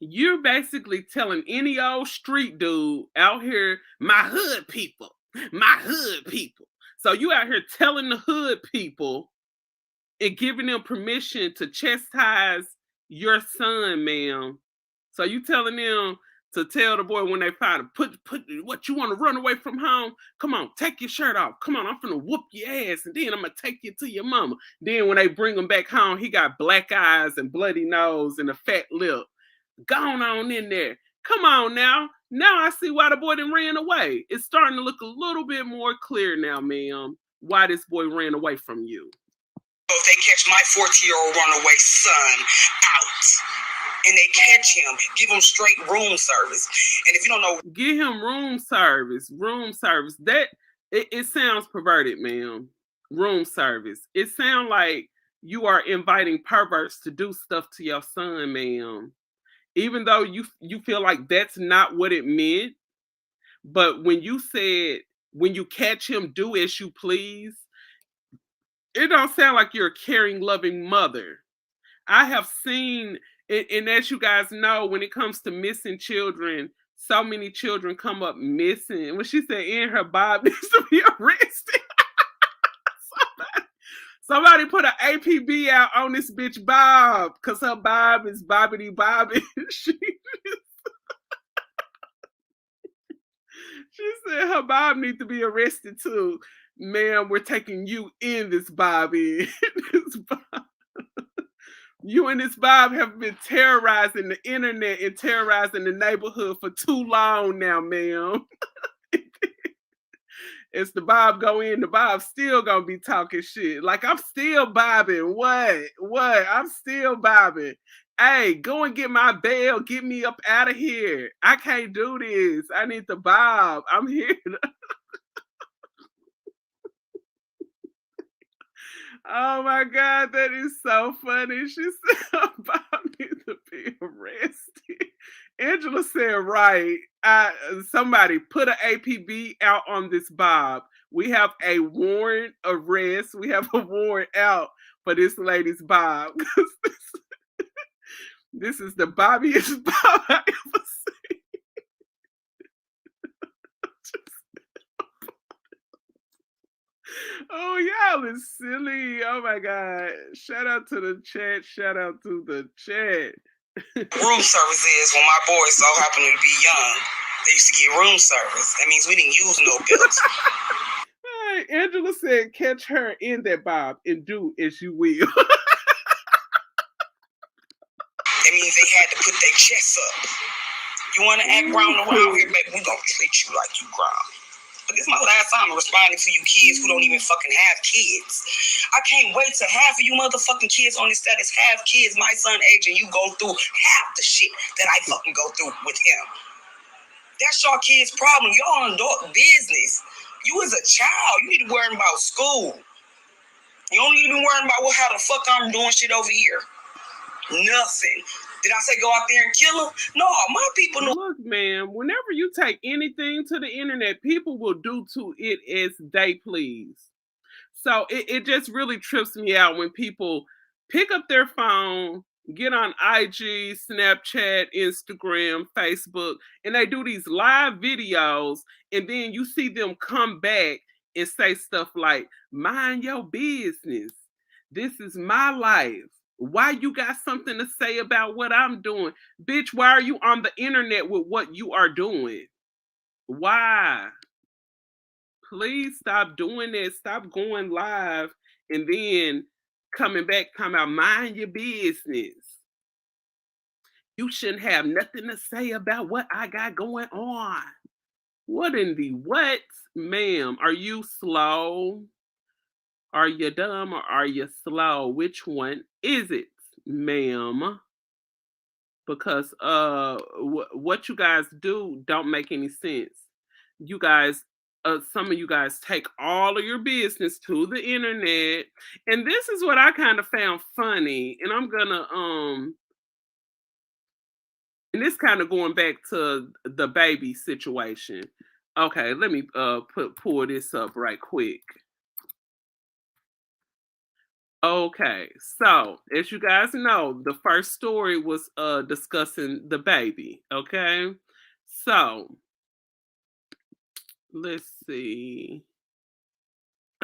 you're basically telling any old street dude out here, my hood people. My hood people. So you out here telling the hood people and giving them permission to chastise your son, ma'am. So you telling them to tell the boy when they find him, put what you want to run away from home? Come on, take your shirt off. Come on, I'm finna whoop your ass, and then I'm gonna take you to your mama. Then when they bring him back home, he got black eyes and bloody nose and a fat lip. Gone on in there. Come on now. Now I see why the boy done ran away. It's starting to look a little bit more clear now, ma'am, why this boy ran away from you. If they catch my 14-year-old runaway son out and they catch him, give him straight room service. And if you don't know, give him room service. That it sounds perverted, ma'am. Room service. It sounds like you are inviting perverts to do stuff to your son, ma'am. Even though you feel like that's not what it meant, but when you said, when you catch him, do as you please, it don't sound like you're a caring, loving mother. I have seen, and as you guys know, when it comes to missing children, so many children come up missing. When she said, and her Bob needs to be arrested. Somebody put an APB out on this bitch Bob, because her Bob is bobbity bobbing. She said her Bob needs to be arrested too. Ma'am, we're taking you in this Bobby. This Bob. You and this Bob have been terrorizing the internet and terrorizing the neighborhood for too long now, ma'am. As the Bob go in, the Bob still gonna be talking shit. Like, I'm still bobbing. What? I'm still bobbing. Hey, go and get my bail. Get me up out of here. I can't do this. I need the Bob. I'm here. Oh my God, that is so funny. She said, Bob needs to be arrested. Angela said, right. Somebody put an APB out on this Bob. We have a warrant arrest. We have a warrant out for this lady's Bob. This is the bobbiest Bob I ever seen. Oh, y'all is silly. Oh my God. Shout out to the chat. Shout out to the chat. Room service is when my boys so happen to be young. They used to get room service. That means we didn't use no belts. Hey, Angela said, catch her in that Bob and do as you will. That means they had to put their chests up. You want to act grown around here, baby? We gonna treat you like you grown. But this is my last time responding to you kids who don't even fucking have kids. I can't wait till half of you motherfucking kids on this status have kids my son age and you go through half the shit that I fucking go through with him. That's your kid's problem. Y'all adult business. You as a child, you need to worry about school. You don't need to be worrying about how the fuck I'm doing shit over here. Nothing. Did I say go out there and kill them? No, my people know. Look, man, whenever you take anything to the internet, people will do to it as they please. So it just really trips me out when people pick up their phone, get on IG, Snapchat, Instagram, Facebook, and they do these live videos, and then you see them come back and say stuff like, mind your business. This is my life. Why you got something to say about what I'm doing? Bitch, why are you on the internet with what you are doing? Why? Please stop doing that. Stop going live and then coming back, come out, mind your business. You shouldn't have nothing to say about what I got going on. What in the what? Ma'am, are you slow? Are you dumb or are you slow? Which one is it, ma'am? Because what you guys do don't make any sense. You guys, some of you guys take all of your business to the internet, and this is what I kind of found funny. And I'm gonna and this kind of going back to the baby situation. Okay, let me pull this up right quick. Okay, so as you guys know, the first story was discussing the baby. Okay, so let's see.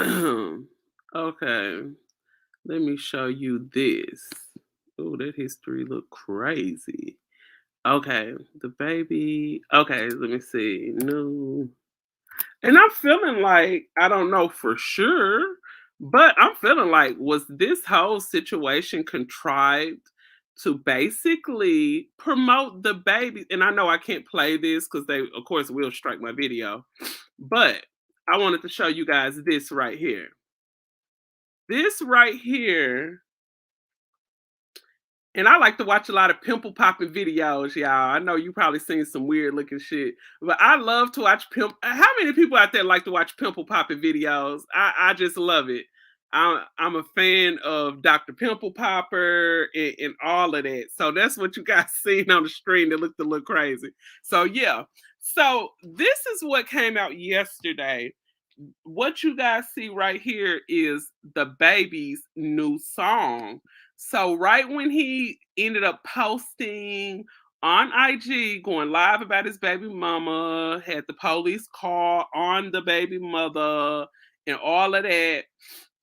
Okay, let me show you this. Oh, that history look crazy. Okay, the baby. Okay, let me see. No. And I'm feeling like, I don't know for sure, but I'm feeling like, was this whole situation contrived to basically promote the baby? And I know I can't play this because they, of course, will strike my video, but I wanted to show you guys this right here. This right here. And I like to watch a lot of pimple popping videos, y'all. I know you probably seen some weird looking shit, but I love to watch How many people out there like to watch pimple popping videos? I just love it. I'm a fan of Dr. Pimple Popper and all of that. So that's what you guys seen on the screen that looked a little crazy. So yeah. So this is what came out yesterday. What you guys see right here is the baby's new song. So right when he ended up posting on IG, going live about his baby mama, had the police call on the baby mother and all of that.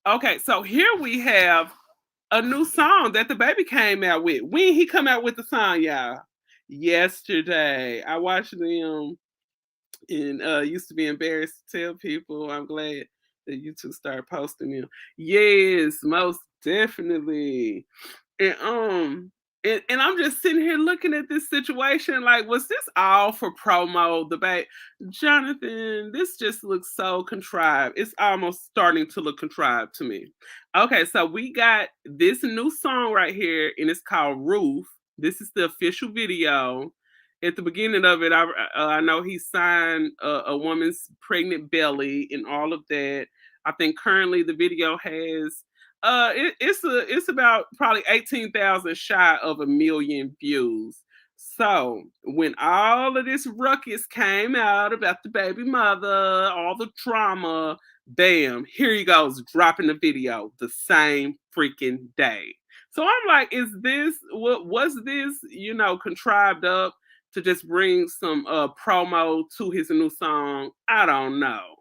Okay, so here we have a new song that the baby came out with. When he come out with the song, y'all? Yesterday. I watched them and used to be embarrassed to tell people. I'm glad that you two start posting them. Yes, most definitely. And And I'm just sitting here looking at this situation like, was this all for promo debate? Jonathan, this just looks so contrived. It's almost starting to look contrived to me. Okay, so we got this new song right here, and it's called Roof. This is the official video. At the beginning of it, I know he signed a woman's pregnant belly and all of that. I think currently the video has it's about probably 18,000 shy of 1 million views. So when all of this ruckus came out about the baby mother, all the trauma, bam, here he goes dropping the video the same freaking day. So I'm like, is this what was this, contrived up to just bring some promo to his new song? I don't know.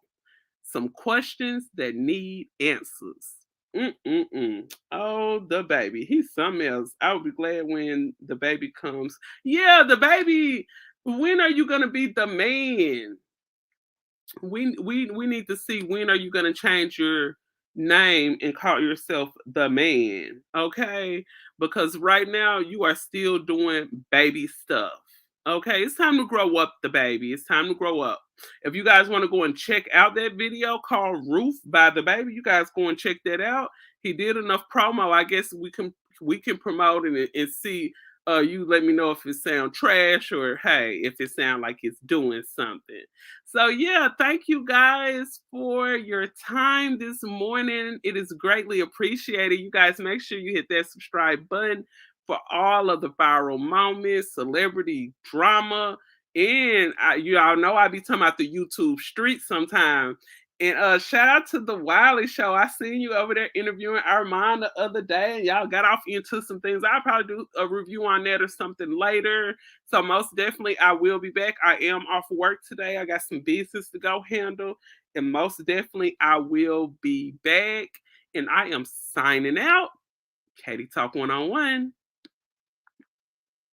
Some questions that need answers. Mm-mm-mm. Oh, the baby. He's something else. I would be glad when the baby comes. Yeah, the baby. When are you gonna be the man? We need to see, when are you gonna change your name and call yourself the man? Okay, because right now you are still doing baby stuff. Okay, it's time to grow up, the baby. It's time to grow up. If you guys want to go and check out that video called Roof by the baby, you guys go and check that out. He did enough promo. I guess we can promote it and see. You let me know if it sound trash, or hey, if it sound like it's doing something. So yeah, thank you guys for your time this morning. It is greatly appreciated. You guys make sure you hit that subscribe button for all of the viral moments, celebrity drama, and you all know I be talking about the YouTube streets sometimes. And shout out to the Wiley Show. I seen you over there interviewing Armand the other day, and y'all got off into some things. I'll probably do a review on that or something later. So most definitely I will be back. I am off work today. I got some business to go handle. And most definitely I will be back. And I am signing out. Katie Talk 101.